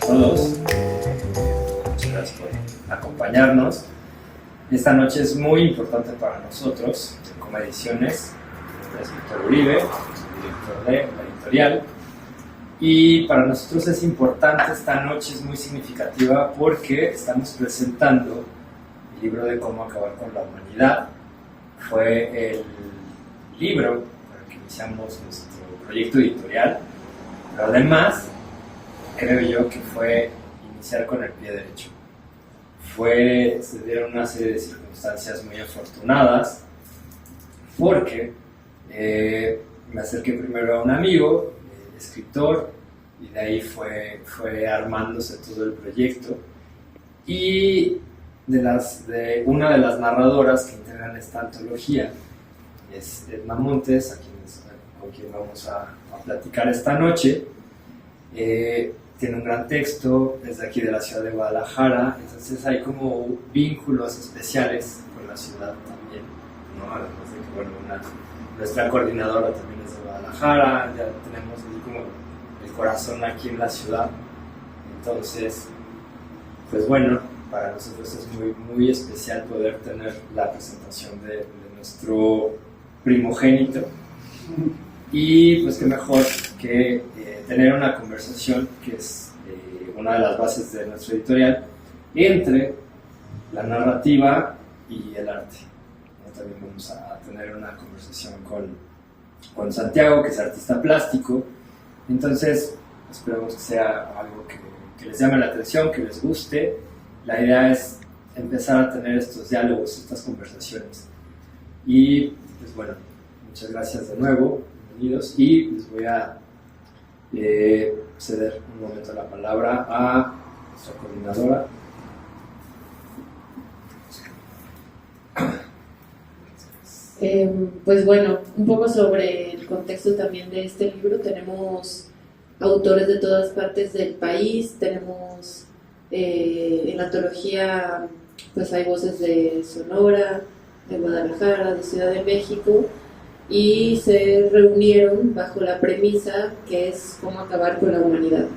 todos. Muchas gracias por acompañarnos. Esta noche es muy importante para nosotros, como Ediciones. Es Víctor Uribe, director de la editorial. Y para nosotros es importante esta noche, es muy significativa porque estamos presentando el libro de Cómo acabar con la humanidad. Fue el libro con el que iniciamos nuestro proyecto editorial, pero además creo yo que fue iniciar con el pie derecho. Se dieron una serie de circunstancias muy afortunadas porque me acerqué primero a un amigo, escritor, y de ahí fue armándose todo el proyecto. Y de una de las narradoras que integran esta antología es Edna Montes, con quien vamos a platicar esta noche. Tiene un gran texto, es de aquí de la ciudad de Guadalajara, entonces hay como vínculos especiales con la ciudad también, ¿no? Además de que, bueno, nuestra coordinadora también es de Guadalajara, ya tenemos así como el corazón aquí en la ciudad. Entonces, pues bueno, para nosotros es muy, muy especial poder tener la presentación de nuestro primogénito. Y pues qué mejor que tener una conversación, que es una de las bases de nuestra editorial, entre la narrativa y el arte. También vamos a tener una conversación con Santiago, que es artista plástico. Entonces, esperamos que sea algo que les llame la atención, que les guste. La idea es empezar a tener estos diálogos, estas conversaciones. Y pues bueno, muchas gracias de nuevo. Y les voy a ceder un momento la palabra a nuestra coordinadora. Pues bueno, un poco sobre el contexto también de este libro. Tenemos autores de todas partes del país, tenemos en la antología pues hay voces de Sonora, de Guadalajara, de Ciudad de México, y se reunieron bajo la premisa que es cómo acabar con la humanidad.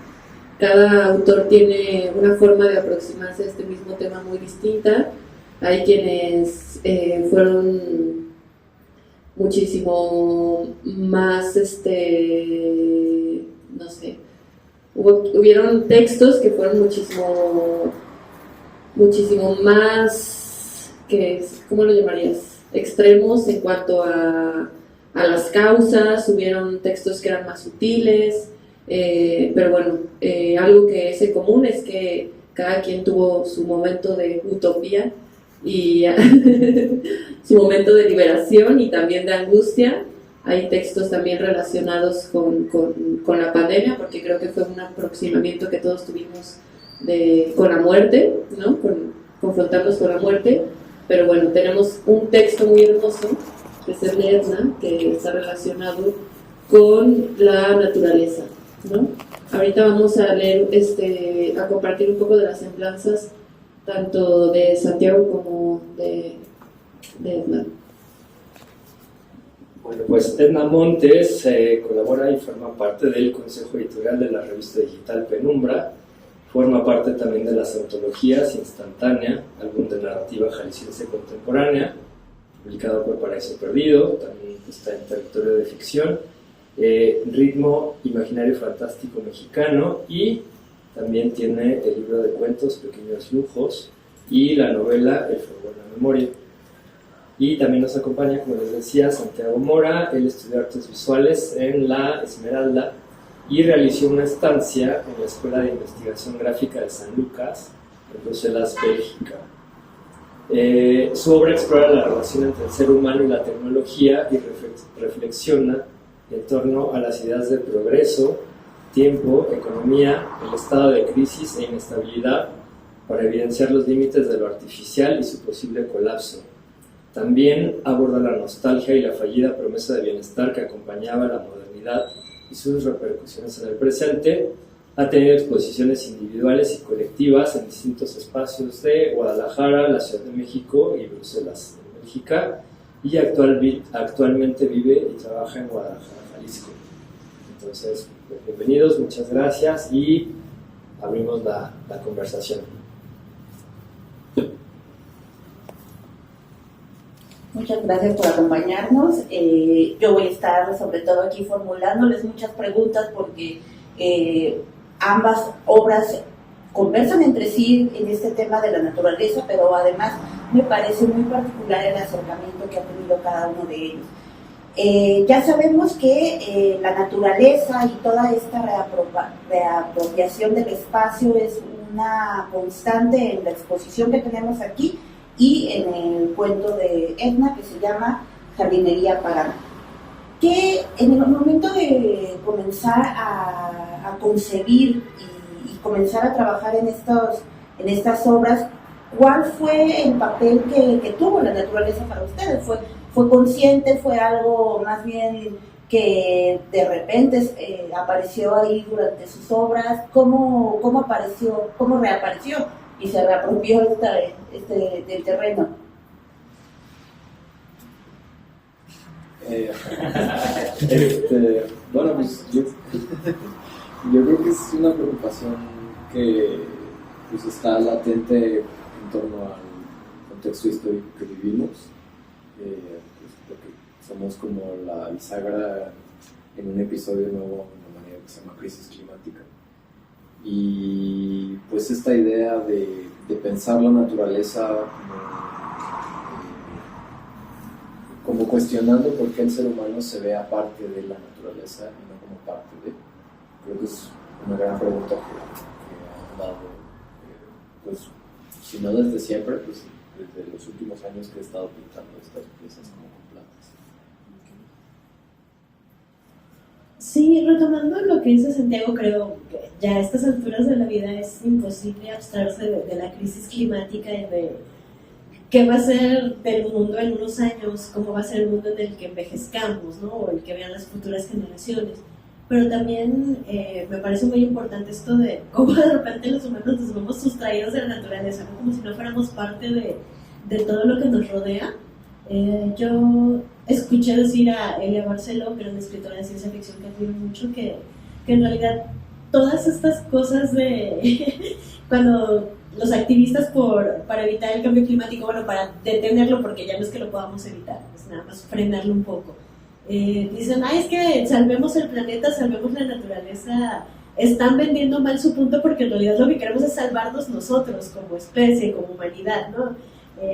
Cada autor tiene una forma de aproximarse a este mismo tema muy distinta. Hay quienes fueron muchísimo más, no sé, hubieron textos que fueron muchísimo más, ¿cómo lo llamarías? Extremos en cuanto a las causas. Hubieron textos que eran más sutiles, pero bueno, algo que es en común es que cada quien tuvo su momento de utopía y su momento de liberación y también de angustia. Hay textos también relacionados con la pandemia, porque creo que fue un aproximamiento que todos tuvimos con la muerte, ¿no? Confrontarnos con la muerte. Pero bueno, tenemos un texto muy hermoso, que es el de Edna, que está relacionado con la naturaleza, ¿no? Ahorita vamos a leer, a compartir un poco de las semblanzas, tanto de Santiago como de Edna. Bueno, pues Edna Montes colabora y forma parte del consejo editorial de la revista digital Penumbra. Forma parte también de las antologías Instantánea, álbum de narrativa jalisciense contemporánea, publicado por Paraíso Perdido, también está en Territorio de Ficción, Ritmo Imaginario Fantástico Mexicano, y también tiene el libro de cuentos Pequeños Lujos y la novela El Fragor de la Memoria. Y también nos acompaña, como les decía, Santiago Mora. Él estudió artes visuales en la Esmeralda y realizó una estancia en la Escuela de Investigación Gráfica de San Lucas, en Bruselas, Bélgica. Su obra explora la relación entre el ser humano y la tecnología y reflexiona en torno a las ideas de progreso, tiempo, economía, el estado de crisis e inestabilidad, para evidenciar los límites de lo artificial y su posible colapso. También aborda la nostalgia y la fallida promesa de bienestar que acompañaba la modernidad y sus repercusiones en el presente. Ha tenido exposiciones individuales y colectivas en distintos espacios de Guadalajara, la Ciudad de México y Bruselas, en Bélgica, y actualmente vive y trabaja en Guadalajara, Jalisco. Entonces, pues, bienvenidos, muchas gracias, y abrimos la conversación. Muchas gracias por acompañarnos. Yo voy a estar sobre todo aquí formulándoles muchas preguntas porque ambas obras conversan entre sí en este tema de la naturaleza, pero además me parece muy particular el acercamiento que ha tenido cada uno de ellos. Ya sabemos que la naturaleza y toda esta reapropiación del espacio es una constante en la exposición que tenemos aquí y en el cuento de Edna que se llama Jardinería Pagana. Que en el momento de comenzar a concebir y comenzar a trabajar en estas obras, ¿cuál fue el papel que tuvo la naturaleza para ustedes? ¿Fue consciente? ¿Fue algo más bien que de repente apareció ahí durante sus obras? ¿Cómo apareció, cómo reapareció y se reapropió del terreno? Bueno, pues yo creo que es una preocupación que pues está latente en torno al contexto histórico que vivimos, pues porque somos como la bisagra en un episodio nuevo de la humanidad que se llama crisis climática, y pues esta idea de pensar la naturaleza como cuestionando por qué el ser humano se ve aparte de la naturaleza y no como parte de. Creo que es una gran pregunta que han dado, pues, si no desde siempre, pues desde los últimos años que he estado pintando estas piezas como con plantas. Sí, retomando lo que dice Santiago, creo que ya a estas alturas de la vida es imposible abstraerse de la crisis climática y de qué va a ser del mundo en unos años, cómo va a ser el mundo en el que envejezcamos, ¿no? O el que vean las futuras generaciones. Pero también me parece muy importante esto de cómo de repente los humanos nos vemos sustraídos de la naturaleza, ¿no? Como si no fuéramos parte de todo lo que nos rodea. Yo escuché decir a Elia Barceló, que era una escritora de ciencia ficción que admiro mucho, que en realidad todas estas cosas de cuando los activistas para evitar el cambio climático, bueno, para detenerlo, porque ya no es que lo podamos evitar, es nada más frenarlo un poco. Dicen, es que salvemos el planeta, salvemos la naturaleza. Están vendiendo mal su punto porque en realidad lo que queremos es salvarnos nosotros como especie, como humanidad, ¿no?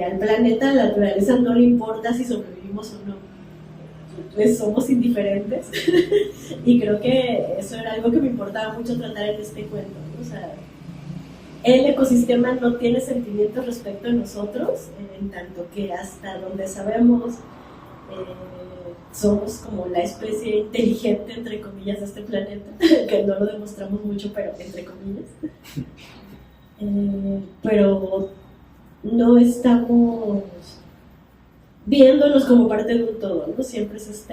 Al planeta, a la naturaleza no le importa si sobrevivimos o no. Pues somos indiferentes. Y creo que eso era algo que me importaba mucho tratar en este cuento, ¿no? O sea, el ecosistema no tiene sentimientos respecto a nosotros, en tanto que hasta donde sabemos somos como la especie inteligente, entre comillas, de este planeta, que no lo demostramos mucho, pero entre comillas. Pero no estamos viéndonos como parte de un todo, ¿no? Siempre es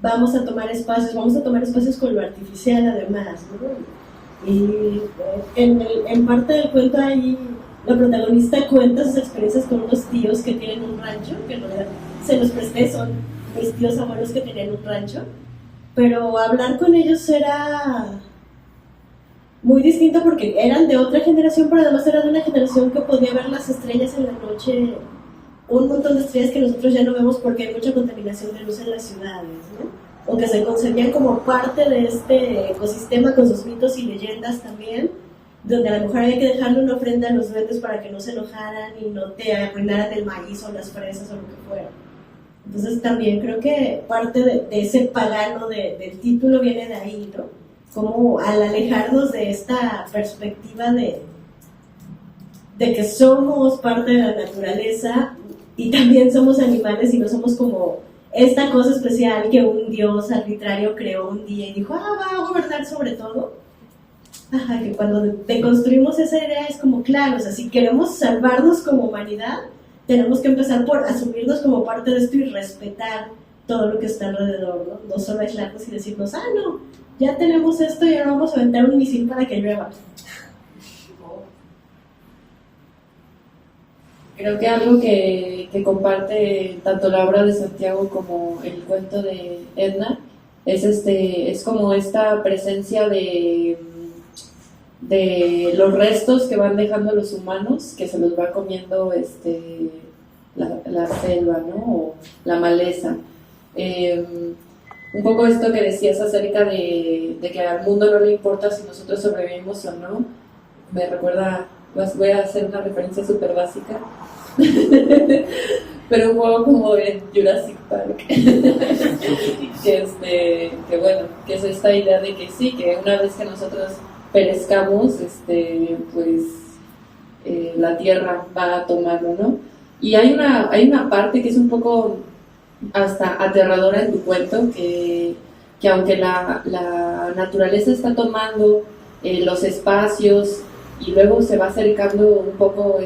vamos a tomar espacios con lo artificial además, ¿no? Y en parte del cuento ahí la protagonista cuenta sus experiencias con unos tíos que tienen un rancho, que en realidad se los presté, son mis tíos abuelos que tenían un rancho, pero hablar con ellos era muy distinto porque eran de otra generación, pero además eran de una generación que podía ver las estrellas en la noche, un montón de estrellas que nosotros ya no vemos porque hay mucha contaminación de luz en las ciudades, ¿no? O que se concebían como parte de este ecosistema con sus mitos y leyendas también, donde a lo mejor había que dejarle una ofrenda a los duendes para que no se enojaran y no te arruinaran el maíz o las fresas o lo que fuera. Entonces también creo que parte de ese pagano del título viene de ahí, ¿no? Como al alejarnos de esta perspectiva de que somos parte de la naturaleza y también somos animales y no somos como esta cosa especial que un dios arbitrario creó un día y dijo, va a gobernar sobre todo. Ajá, que cuando deconstruimos esa idea es como, claro, o sea, si queremos salvarnos como humanidad, tenemos que empezar por asumirnos como parte de esto y respetar todo lo que está alrededor, ¿no? No solo aislarnos y decirnos, no, ya tenemos esto y ahora vamos a aventar un misil para que llueva. Creo que algo que comparte tanto la obra de Santiago como el cuento de Edna es como esta presencia de de los restos que van dejando los humanos, que se los va comiendo la selva, ¿no? O la maleza. Un poco esto que decías acerca de que al mundo no le importa si nosotros sobrevivimos o no, me recuerda, voy a hacer una referencia súper básica, pero un poco como en Jurassic Park, que bueno, que es esta idea de que sí, que una vez que nosotros perezcamos, pues la tierra va a tomarlo, ¿no? Y hay una parte que es un poco hasta aterradora en tu cuento, que aunque la naturaleza está tomando los espacios y luego se va acercando un poco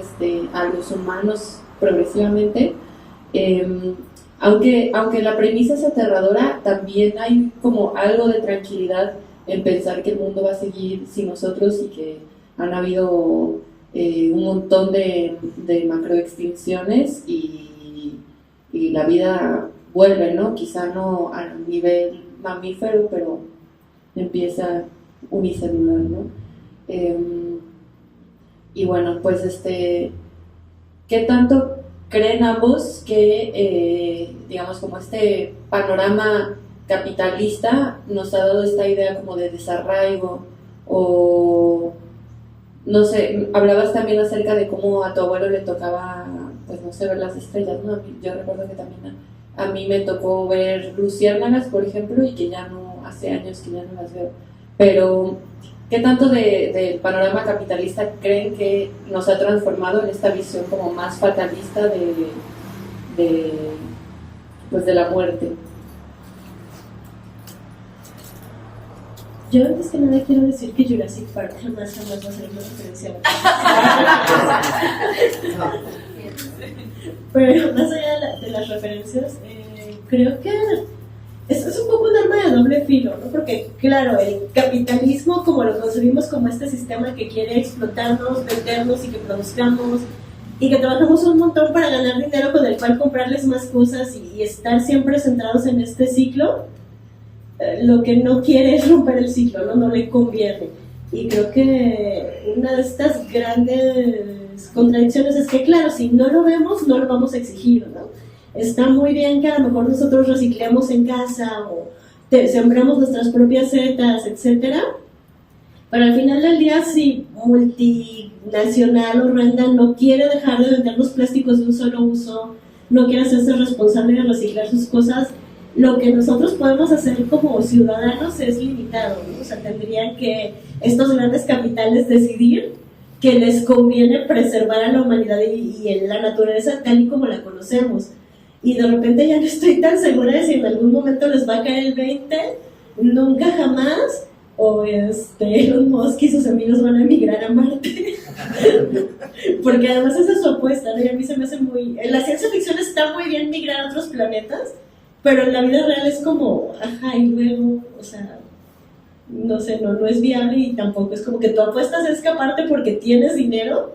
a los humanos progresivamente, aunque la premisa es aterradora, también hay como algo de tranquilidad en pensar que el mundo va a seguir sin nosotros y que han habido un montón de macroextinciones y la vida vuelve, ¿no? Quizá no a nivel mamífero, pero empieza unicelular, ¿no? Y bueno, pues ¿qué tanto creen ambos que, digamos, como este panorama capitalista nos ha dado esta idea como de desarraigo? O no sé, hablabas también acerca de cómo a tu abuelo le tocaba, pues no sé, ver las estrellas, ¿no? Yo recuerdo que también a mí me tocó ver luciérnagas, por ejemplo, y que ya no, hace años que ya no las veo. Pero, ¿qué tanto del panorama capitalista creen que nos ha transformado en esta visión como más fatalista pues de la muerte? Yo antes que nada quiero decir que Jurassic Park jamás va a ser una referencia a la Pero más allá de las referencias, creo que es un poco un arma de doble filo, ¿no? Porque, claro, el capitalismo, como lo concebimos como este sistema que quiere explotarnos, vendernos y que produzcamos y que trabajamos un montón para ganar dinero con el cual comprarles más cosas y estar siempre centrados en este ciclo, lo que no quiere es romper el ciclo, ¿no? No le conviene. Y creo que una de estas grandes contradicciones es que, claro, si no lo vemos, no lo vamos a exigir, ¿no? Está muy bien que a lo mejor nosotros reciclemos en casa o sembramos nuestras propias setas, etcétera, pero al final del día, si multinacional horrenda no quiere dejar de vender los plásticos de un solo uso, no quiere hacerse responsable de reciclar sus cosas, lo que nosotros podemos hacer como ciudadanos es limitado, ¿no? O sea, tendrían que estos grandes capitales decidir que les conviene preservar a la humanidad y la naturaleza tal y como la conocemos. Y de repente ya no estoy tan segura de si en algún momento les va a caer el 20, nunca jamás, o Elon Musk y sus amigos van a emigrar a Marte. Porque además esa es su apuesta, ¿no? Y a mí se me hace muy... En la ciencia ficción está muy bien migrar a otros planetas, pero en la vida real es como, ajá, y luego, o sea, no sé, no es viable y tampoco es como que tú apuestas a escaparte porque tienes dinero,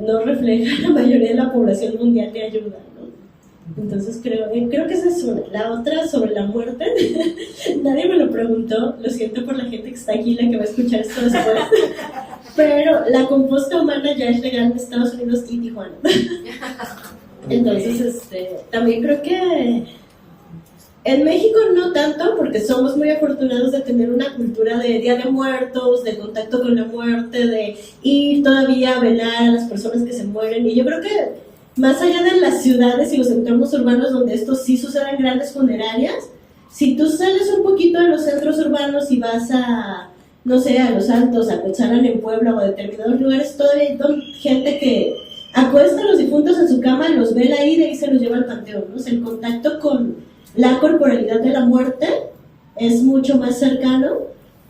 no refleja la mayoría de la población mundial de ayuda, ¿no? Entonces creo que esa es una. La otra, sobre la muerte, nadie me lo preguntó, lo siento por la gente que está aquí, la que va a escuchar esto después, pero la composta humana ya es legal en Estados Unidos y Tijuana. Entonces, también creo que en México no tanto, porque somos muy afortunados de tener una cultura de Día de Muertos, de contacto con la muerte, de ir todavía a velar a las personas que se mueren. Y yo creo que más allá de las ciudades y los entornos urbanos donde esto sí sucede en grandes funerarias, si tú sales un poquito de los centros urbanos y vas a, no sé, a Los Altos, a Cuetzalan en Puebla o a determinados lugares, todavía hay gente que acuesta a los difuntos en su cama, los vela ahí y de ahí se los lleva al panteón, ¿no? O sea, el contacto con la corporalidad de la muerte es mucho más cercano,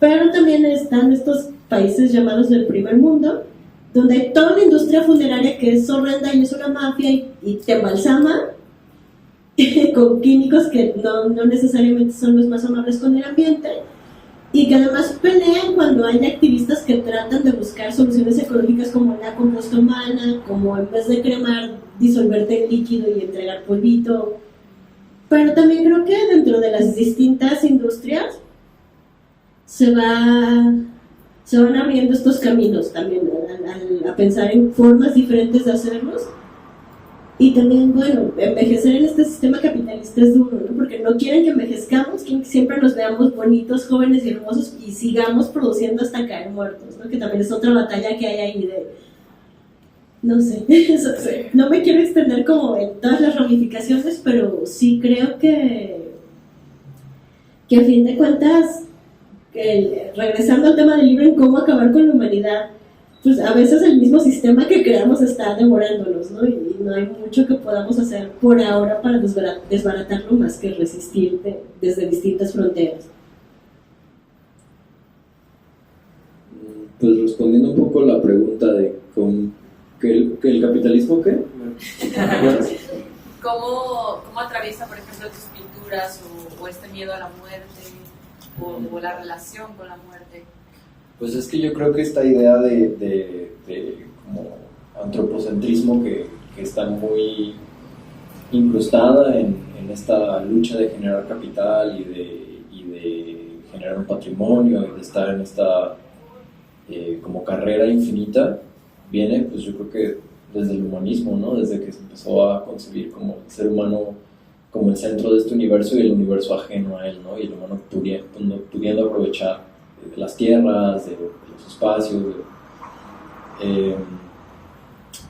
pero también están estos países llamados del primer mundo, donde hay toda una industria funeraria que es horrenda y es una mafia y te embalsama con químicos que no necesariamente son los más amables con el ambiente, y que además pelean cuando hay activistas que tratan de buscar soluciones ecológicas como la composta humana, como en vez de cremar, disolverte en líquido y entregar polvito. Pero también creo que dentro de las distintas industrias se va se van abriendo estos caminos también a pensar en formas diferentes de hacerlos. Y también, bueno, envejecer en este sistema capitalista es duro, ¿no? Porque no quieren que envejezcamos, quieren que siempre nos veamos bonitos, jóvenes y hermosos y sigamos produciendo hasta caer muertos, ¿no? Que también es otra batalla que hay ahí de... No sé, no me quiero extender como en todas las ramificaciones, pero sí creo que a fin de cuentas, regresando al tema del libro en cómo acabar con la humanidad, pues a veces el mismo sistema que creamos está devorándonos, ¿no? Y no hay mucho que podamos hacer por ahora para desbaratarlo más que resistir desde distintas fronteras. Pues respondiendo un poco la pregunta de que el capitalismo, ¿qué? ¿Cómo atraviesa, por ejemplo, tus pinturas o este miedo a la muerte o la relación con la muerte? Pues es que yo creo que esta idea de como antropocentrismo que está muy incrustada en esta lucha de generar capital y de generar un patrimonio y de estar en esta como carrera infinita, viene, pues yo creo que desde el humanismo, ¿no? Desde que se empezó a concebir como el ser humano como el centro de este universo y el universo ajeno a él, ¿no? Y el humano pudiendo aprovechar de las tierras, de los espacios,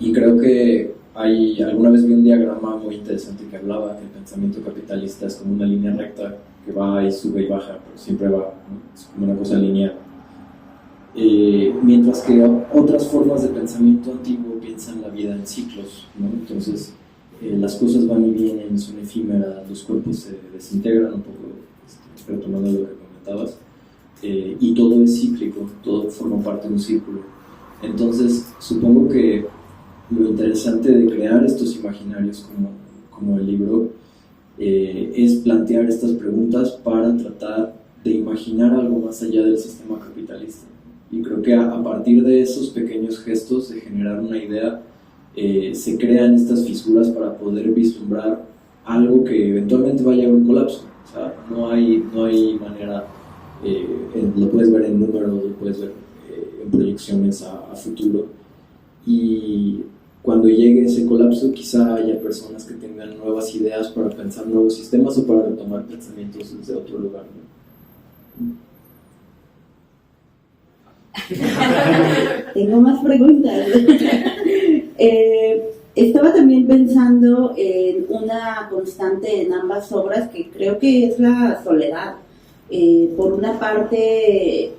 y creo que alguna vez vi un diagrama muy interesante que hablaba que el pensamiento capitalista es como una línea recta que va y sube y baja, pero siempre va, ¿no? Es como una cosa lineal. Mientras que otras formas de pensamiento antiguo piensan la vida en ciclos, ¿no? Entonces las cosas van y vienen, son efímeras, los cuerpos se desintegran un poco, retomando lo que comentabas, y todo es cíclico, todo forma parte de un círculo. Entonces supongo que lo interesante de crear estos imaginarios como el libro es plantear estas preguntas para tratar de imaginar algo más allá del sistema capitalista. Y creo que a partir de esos pequeños gestos de generar una idea, se crean estas fisuras para poder vislumbrar algo que eventualmente va a llegar a un colapso. O sea, no hay manera, lo puedes ver en números, lo puedes ver en proyecciones a futuro. Y cuando llegue ese colapso, quizá haya personas que tengan nuevas ideas para pensar nuevos sistemas o para retomar pensamientos desde otro lugar, ¿no? Tengo más preguntas. Estaba también pensando en una constante en ambas obras que creo que es la soledad. Por una parte,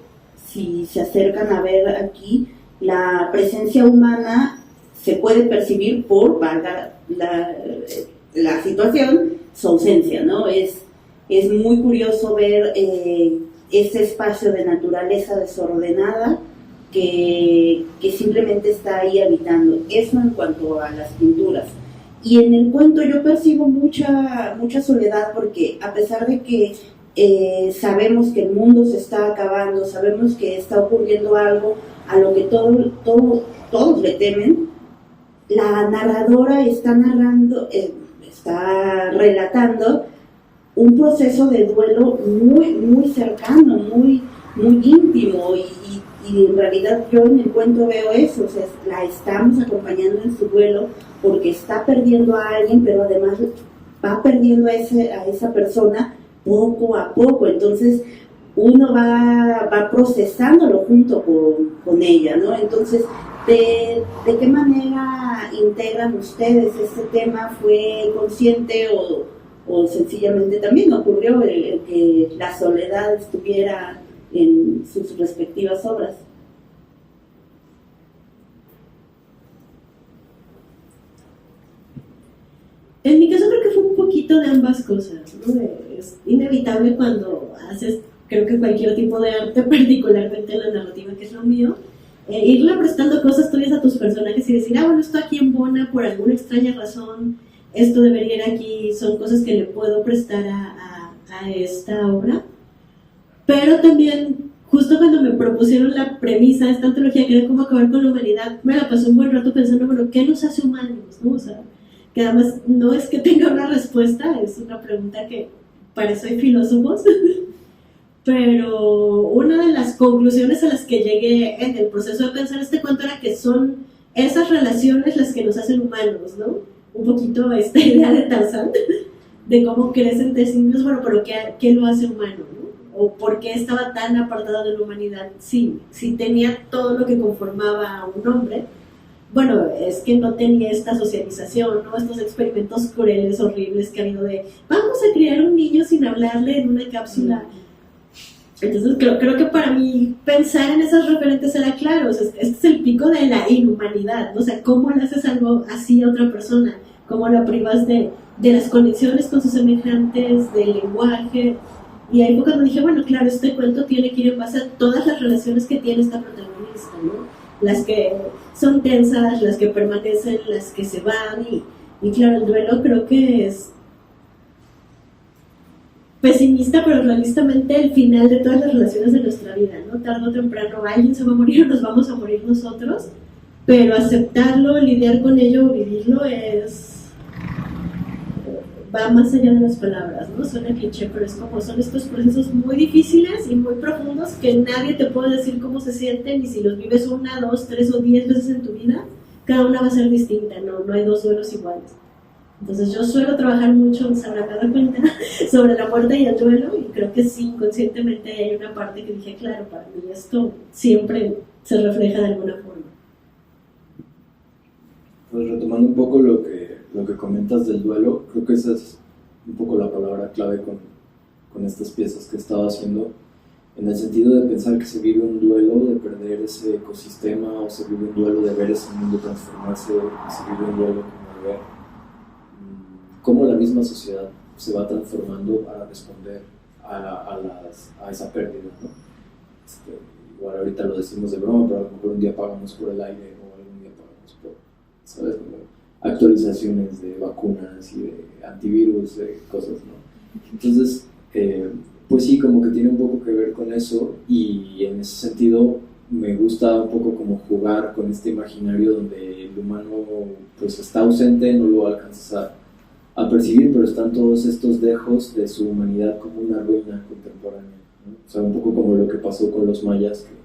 si se acercan a ver aquí, la presencia humana se puede percibir por, valga la situación, su ausencia, ¿no? Es muy curioso ver ese espacio de naturaleza desordenada que simplemente está ahí habitando. Eso en cuanto a las pinturas. Y en el cuento yo percibo mucha soledad, porque a pesar de que sabemos que el mundo se está acabando, sabemos que está ocurriendo algo a lo que todos le temen, la narradora está relatando un proceso de duelo muy cercano, muy íntimo, y en realidad yo en el cuento veo eso. O sea, la estamos acompañando en su duelo porque está perdiendo a alguien, pero además va perdiendo a esa persona poco a poco. Entonces uno va procesándolo junto con ella, ¿no? Entonces, ¿de qué manera integran ustedes este tema? ¿Fue consciente o sencillamente también ocurrió el que la soledad estuviera en sus respectivas obras? En mi caso creo que fue un poquito de ambas cosas, ¿no? Es inevitable cuando haces, creo que cualquier tipo de arte, particularmente la narrativa, que es lo mío, irle prestando cosas tuyas a tus personajes y decir, bueno, esto aquí embona por alguna extraña razón, esto debería ir aquí, son cosas que le puedo prestar a esta obra. Pero también, justo cuando me propusieron la premisa de esta antología, que era cómo acabar con la humanidad, me la pasé un buen rato pensando, bueno, ¿qué nos hace humanos? ¿No? O sea, que además no es que tenga una respuesta, es una pregunta que para eso hay filósofos, pero una de las conclusiones a las que llegué en el proceso de pensar este cuento era que son esas relaciones las que nos hacen humanos, ¿no? Un poquito esta idea de Tarzán, de cómo crecen de símbolos, bueno, pero ¿qué lo hace humano, ¿no? O por qué estaba tan apartado de la humanidad si tenía todo lo que conformaba a un hombre. Bueno, es que no tenía esta socialización, ¿no? Estos experimentos crueles, horribles que ha habido de vamos a criar un niño sin hablarle en una cápsula. Entonces creo que para mí pensar en esos referentes era claro, o sea, este es el pico de la inhumanidad, ¿no? O sea, ¿cómo le haces algo así a otra persona? ¿Cómo la privas de las conexiones con sus semejantes, del lenguaje? Y ahí fue cuando dije, bueno, claro, este cuento tiene que ir en base a todas las relaciones que tiene esta protagonista, ¿no? Las que son tensas, las que permanecen, las que se van, y claro, el duelo creo que es pesimista, pero realistamente el final de todas las relaciones de nuestra vida, ¿no? Tarde o temprano alguien se va a morir o nos vamos a morir nosotros, pero aceptarlo, lidiar con ello, vivirlo va más allá de las palabras, ¿no? Suena cliché, pero es como son estos procesos muy difíciles y muy profundos que nadie te puede decir cómo se sienten, y si los vives 1, 2, 3 o 10 veces en tu vida, cada una va a ser distinta, no hay dos duelos iguales. Entonces yo suelo trabajar mucho, se habrá dado cuenta, sobre la muerte y el duelo, y creo que sí, inconscientemente hay una parte que dije, claro, para mí esto siempre se refleja de alguna forma. Pues retomando un poco lo que comentas del duelo, creo que esa es un poco la palabra clave con estas piezas que he estado haciendo, en el sentido de pensar que se vive un duelo de perder ese ecosistema, o se vive un duelo de ver ese mundo transformarse, y se vive un duelo como de ver cómo la misma sociedad se va transformando para responder a esa pérdida, ¿no? Igual ahorita lo decimos de broma, pero a lo mejor un día pagamos por el aire, o algún día pagamos por, ¿sabes? Como actualizaciones de vacunas y de antivirus, de cosas, ¿no? Entonces, pues sí, como que tiene un poco que ver con eso, y en ese sentido me gusta un poco como jugar con este imaginario donde el humano pues está ausente, no lo alcanzas a percibir, pero están todos estos dejos de su humanidad como una ruina contemporánea, ¿no? O sea, un poco como lo que pasó con los mayas, que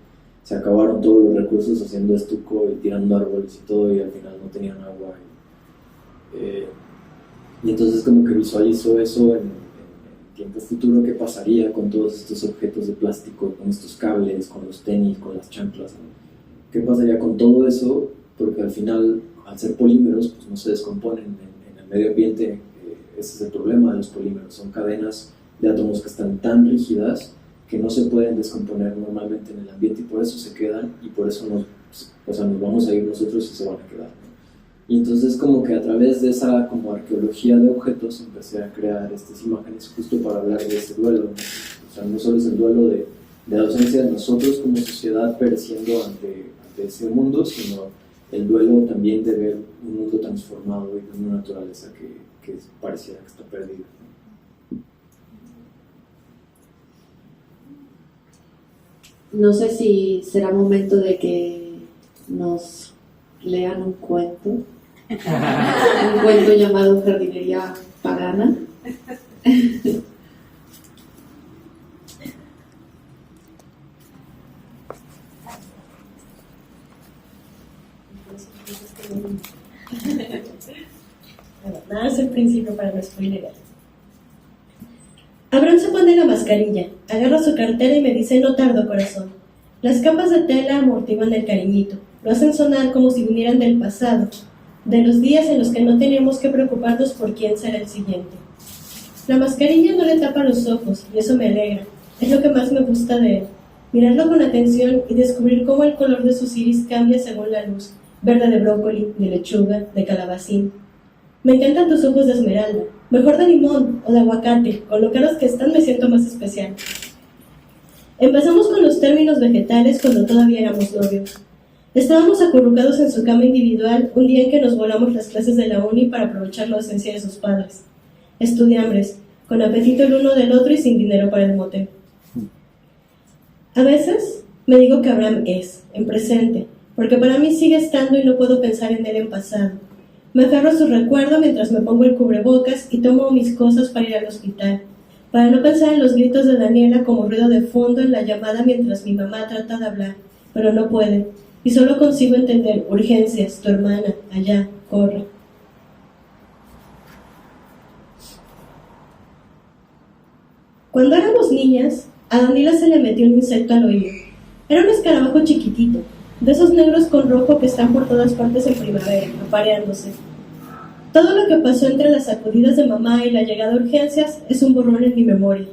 se acabaron todos los recursos haciendo estuco y tirando árboles y todo, y al final no tenían agua. Y entonces como que visualizo eso en tiempo futuro, qué pasaría con todos estos objetos de plástico, con estos cables, con los tenis, con las chanclas, ¿no? ¿Qué pasaría con todo eso? Porque al final, al ser polímeros, pues no se descomponen en el medio ambiente. Ese es el problema de los polímeros, son cadenas de átomos que están tan rígidas que no se pueden descomponer normalmente en el ambiente, y por eso se quedan, y por eso nos vamos a ir nosotros y se van a quedar, ¿no? Y entonces como que a través de esa como arqueología de objetos empecé a crear estas imágenes justo para hablar de este duelo, ¿no? O sea, no solo es el duelo de la ausencia de nosotros como sociedad pereciendo ante ese mundo, sino el duelo también de ver un mundo transformado y de una naturaleza que pareciera que está perdida, ¿no? No sé si será momento de que nos lean un cuento. Un cuento llamado Jardinería Pagana. Nada es el principio para no spoilear. Abraham se pone la mascarilla, agarra su cartera y me dice: no tardo, corazón. Las capas de tela amortiguan el cariñito, lo hacen sonar como si vinieran del pasado, de los días en los que no teníamos que preocuparnos por quién será el siguiente. La mascarilla no le tapa los ojos, y eso me alegra. Es lo que más me gusta de él, mirarlo con atención y descubrir cómo el color de sus iris cambia según la luz, verde de brócoli, de lechuga, de calabacín. Me encantan tus ojos de esmeralda, mejor de limón o de aguacate, con lo caros que están me siento más especial. Empezamos con los términos vegetales cuando todavía éramos novios. Estábamos acurrucados en su cama individual un día en que nos volamos las clases de la uni para aprovechar la ausencia de sus padres. Estudiambres, con apetito el uno del otro y sin dinero para el motel. A veces me digo que Abraham es, en presente, porque para mí sigue estando y no puedo pensar en él en pasado. Me aferro a su recuerdo mientras me pongo el cubrebocas y tomo mis cosas para ir al hospital. para no pensar en los gritos de Daniela como ruido de fondo en la llamada mientras mi mamá trata de hablar, pero no puede, y solo consigo entender: urgencias, tu hermana, allá, corre. Cuando éramos niñas, a Daniela se le metió un insecto al oído. Era un escarabajo chiquitito, de esos negros con rojo que están por todas partes en primavera, apareándose. Todo lo que pasó entre las sacudidas de mamá y la llegada de urgencias es un borrón en mi memoria.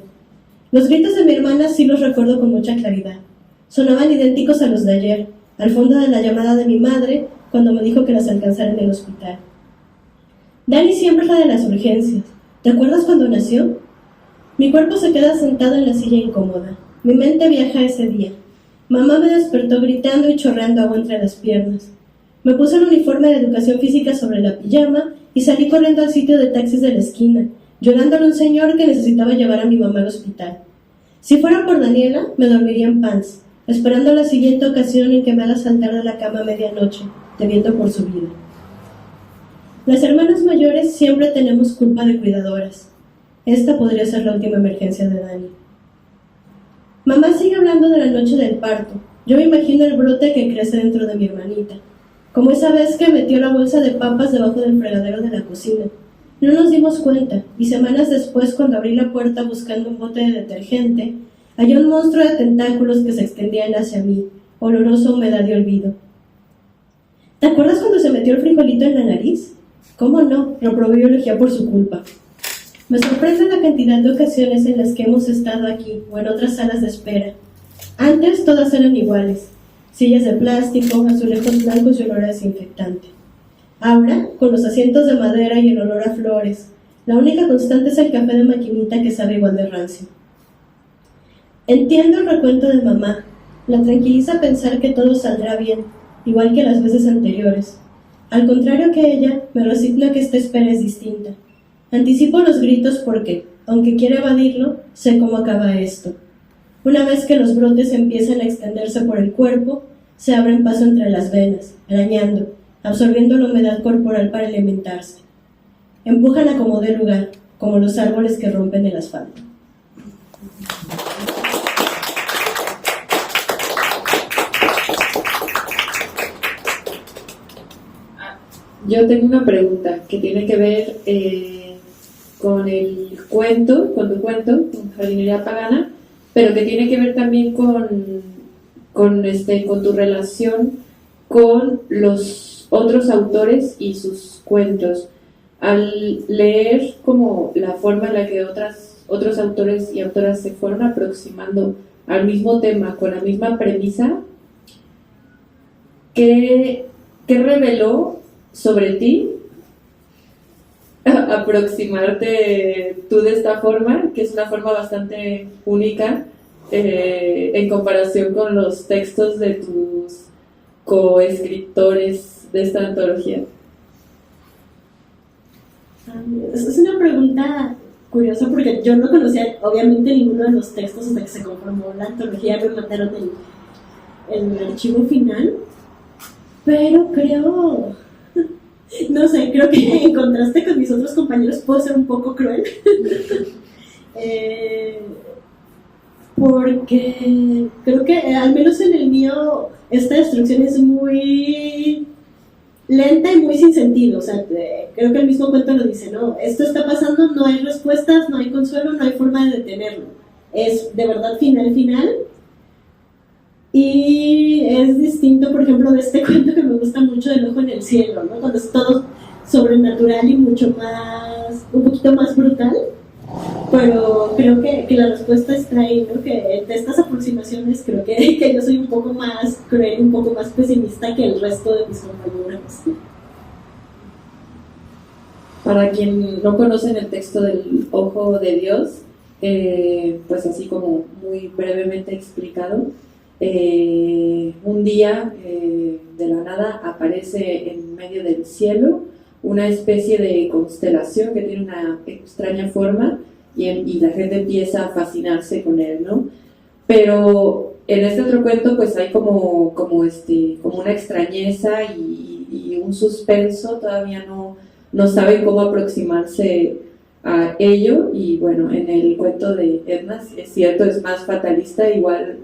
Los gritos de mi hermana sí los recuerdo con mucha claridad. Sonaban idénticos a los de ayer, al fondo de la llamada de mi madre cuando me dijo que las alcanzara en el hospital. Dani siempre es la de las urgencias. ¿Te acuerdas cuando nació? Mi cuerpo se queda sentado en la silla incómoda. Mi mente viaja a ese día. Mamá me despertó gritando y chorreando agua entre las piernas. Me puse el uniforme de educación física sobre la pijama y salí corriendo al sitio de taxis de la esquina, llorándole a un señor que necesitaba llevar a mi mamá al hospital. Si fuera por Daniela, me dormiría en pants, esperando la siguiente ocasión en que me haga saltar de la cama a medianoche, temiendo por su vida. Las hermanas mayores siempre tenemos culpa de cuidadoras. Esta podría ser la última emergencia de Dani. Mamá sigue hablando de la noche del parto. Yo me imagino el brote que crece dentro de mi hermanita, como esa vez que metió la bolsa de papas debajo del fregadero de la cocina. No nos dimos cuenta, y semanas después, cuando abrí la puerta buscando un bote de detergente, hallé un monstruo de tentáculos que se extendían hacia mí, oloroso a humedad y olvido. ¿Te acuerdas cuando se metió el frijolito en la nariz? ¿Cómo no? Reprobé biología por su culpa. Me sorprende la cantidad de ocasiones en las que hemos estado aquí o en otras salas de espera. Antes todas eran iguales: sillas de plástico, azulejos blancos y olor a desinfectante. Ahora, con los asientos de madera y el olor a flores, la única constante es el café de maquinita que sabe igual de rancio. Entiendo el recuento de mamá. La tranquiliza pensar que todo saldrá bien, igual que las veces anteriores. Al contrario que ella, me resigno a que esta espera es distinta. Anticipo los gritos porque, aunque quiero evadirlo, sé cómo acaba esto. Una vez que los brotes empiezan a extenderse por el cuerpo, se abren paso entre las venas, arañando, absorbiendo la humedad corporal para alimentarse. Empujan a como dé lugar, como los árboles que rompen el asfalto. Yo tengo una pregunta que tiene que ver con el cuento, con tu cuento, con Jardinería Pagana, pero que tiene que ver también con tu relación con los otros autores y sus cuentos. Al leer como la forma en la que otros autores y autoras se fueron aproximando al mismo tema, con la misma premisa, ¿qué reveló sobre ti aproximarte tú de esta forma, que es una forma bastante única en comparación con los textos de tus coescritores de esta antología? Es una pregunta curiosa porque yo no conocía obviamente ninguno de los textos hasta que se conformó la antología. Me mandaron el archivo final, pero creo que en contraste con mis otros compañeros puedo ser un poco cruel. Porque creo que al menos en el mío esta destrucción es muy lenta y muy sin sentido. O sea, creo que el mismo cuento lo dice, ¿no? Esto está pasando, no hay respuestas, no hay consuelo, no hay forma de detenerlo. Es de verdad final. Y es distinto, por ejemplo, de este cuento que me gusta mucho, del ojo en el cielo, ¿no? Cuando es todo sobrenatural y mucho más, un poquito más brutal. Pero creo que la respuesta está ahí, ¿no? Que de estas aproximaciones creo que yo soy un poco más cruel, un poco más pesimista que el resto de mis compañeros. Para quien no conoce el texto del Ojo de Dios, pues así como muy brevemente explicado, un día de la nada aparece en medio del cielo una especie de constelación que tiene una extraña forma y la gente empieza a fascinarse con él, ¿no? Pero en este otro cuento pues hay como una extrañeza y un suspenso. Todavía no saben cómo aproximarse a ello. Y bueno, en el cuento de Edna es cierto, es más fatalista, igual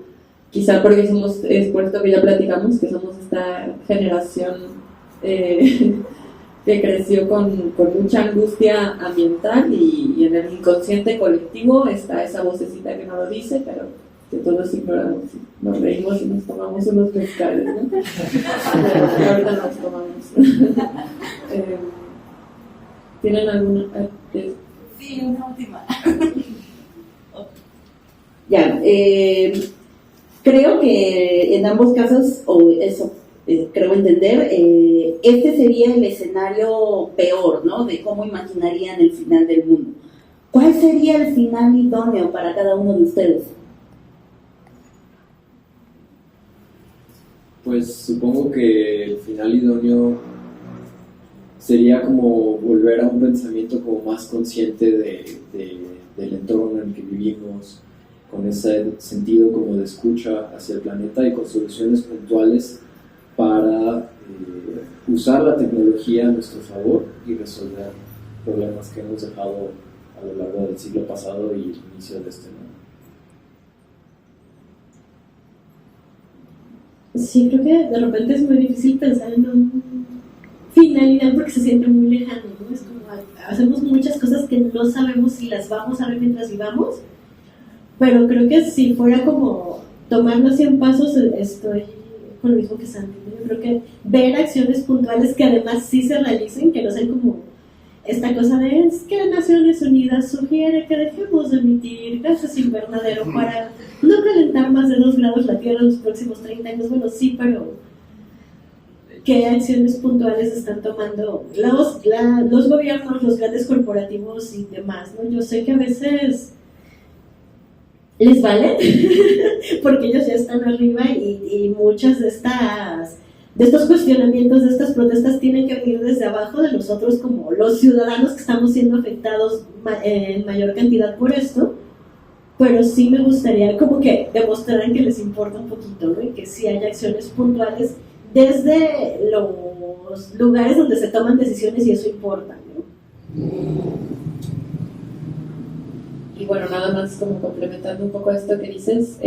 quizá porque es por esto que ya platicamos, que somos esta generación que creció con mucha angustia ambiental, y en el inconsciente colectivo está esa vocecita que no lo dice, pero que todos ignoramos, nos reímos y nos tomamos unos mezcales, ¿no? Ahorita nos tomamos. ¿Tienen alguna? Sí, una última. Ya, creo que en ambos casos, o eso creo entender, este sería el escenario peor, ¿no? De cómo imaginarían el final del mundo. ¿Cuál sería el final idóneo para cada uno de ustedes? Pues supongo que el final idóneo sería como volver a un pensamiento como más consciente del entorno en el que vivimos, con ese sentido como de escucha hacia el planeta y con soluciones puntuales para usar la tecnología a nuestro favor y resolver problemas que hemos dejado a lo largo del siglo pasado y el inicio de este nuevo. Sí, creo que de repente es muy difícil pensar en un final ideal porque se siente muy lejano, ¿no? Es como hacemos muchas cosas que no sabemos si las vamos a ver mientras vivamos, pero creo que si fuera como tomarnos 100 pasos, estoy con lo mismo que Sandy. Yo creo que ver acciones puntuales que además sí se realicen, que no sean como esta cosa de es que Naciones Unidas sugiere que dejemos de emitir gases invernadero para no calentar más de 2 grados la Tierra en los próximos 30 años. Bueno, sí, pero ¿qué acciones puntuales están tomando los gobiernos, los grandes corporativos y demás, ¿no? Yo sé que a veces les vale porque ellos ya están arriba y muchas de estos cuestionamientos, de estas protestas tienen que venir desde abajo de nosotros como los ciudadanos que estamos siendo afectados en mayor cantidad por esto, pero sí me gustaría como que demostraran que les importa un poquito, ¿no? Y que sí hay acciones puntuales desde los lugares donde se toman decisiones y eso importa, ¿no? Y bueno, nada más como complementando un poco esto que dices,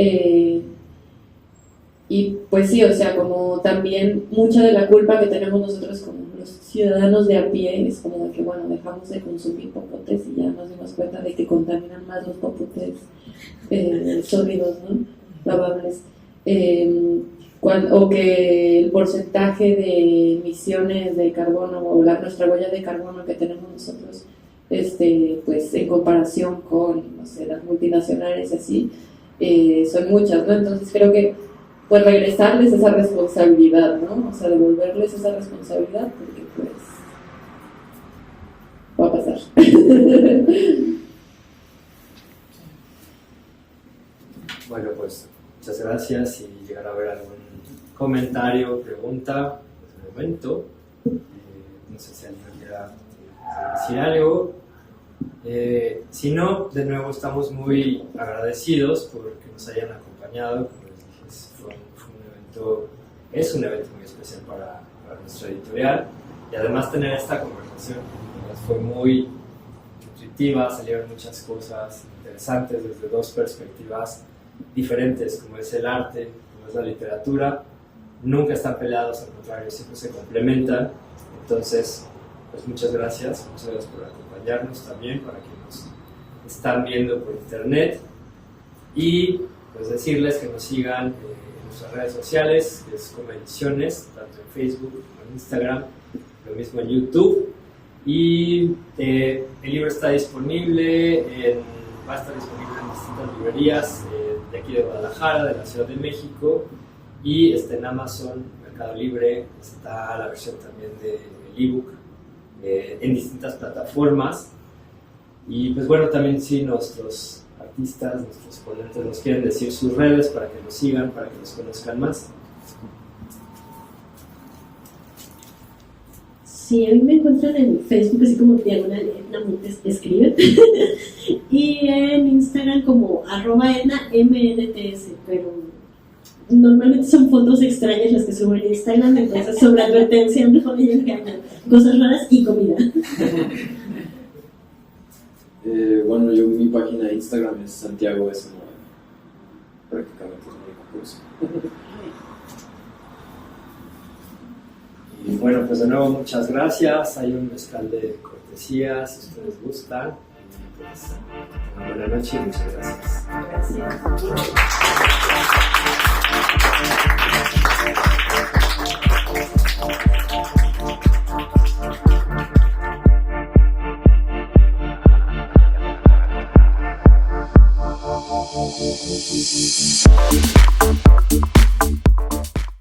y pues sí, o sea, como también mucha de la culpa que tenemos nosotros como los ciudadanos de a pie es como de que, bueno, dejamos de consumir popotes y ya nos dimos cuenta de que contaminan más los popotes sólidos, ¿no? Lavables. O que el porcentaje de emisiones de carbono o nuestra huella de carbono que tenemos nosotros, pues en comparación con, no sé, las multinacionales y así, son muchas, ¿no? Entonces creo que pues regresarles esa responsabilidad, ¿no? O sea, devolverles esa responsabilidad porque pues va a pasar. Bueno, pues muchas gracias. Si llegara a haber algún comentario, pregunta, pues de momento, no sé si alguien quiera decir algo. Si no, de nuevo estamos muy agradecidos por que nos hayan acompañado. Como les dije, es un evento muy especial para nuestra editorial, y además tener esta conversación fue muy intuitiva, salieron muchas cosas interesantes desde 2 perspectivas diferentes, como es el arte, como es la literatura. Nunca están peleados, al contrario, siempre se complementan. Entonces, pues muchas gracias por acompañarnos también, para quienes nos están viendo por internet, y pues decirles que nos sigan en nuestras redes sociales, que es como Ediciones, tanto en Facebook como en Instagram, lo mismo en YouTube. Y el libro está disponible, va a estar disponible en distintas librerías de aquí de Guadalajara, de la Ciudad de México, y está en Amazon, Mercado Libre, está la versión también del ebook en distintas plataformas. Y pues bueno, también si nuestros artistas, nuestros ponentes nos quieren decir sus redes para que los sigan, para que los conozcan más. Sí, a mí me encuentran en Facebook así como diagonal Edna Montes escribe y en Instagram como @EdnaMNTS, pero normalmente son fotos extrañas las que subo en Instagram, entonces sobre advertencia no me engañan, cosas raras y comida. Bueno, mi página de Instagram es Santiago S. Morán. Prácticamente es mi único curso. Y bueno, pues de nuevo muchas gracias. Hay un mezcal de cortesía si ustedes gustan. Y pues, una buena noche y muchas gracias. Gracias.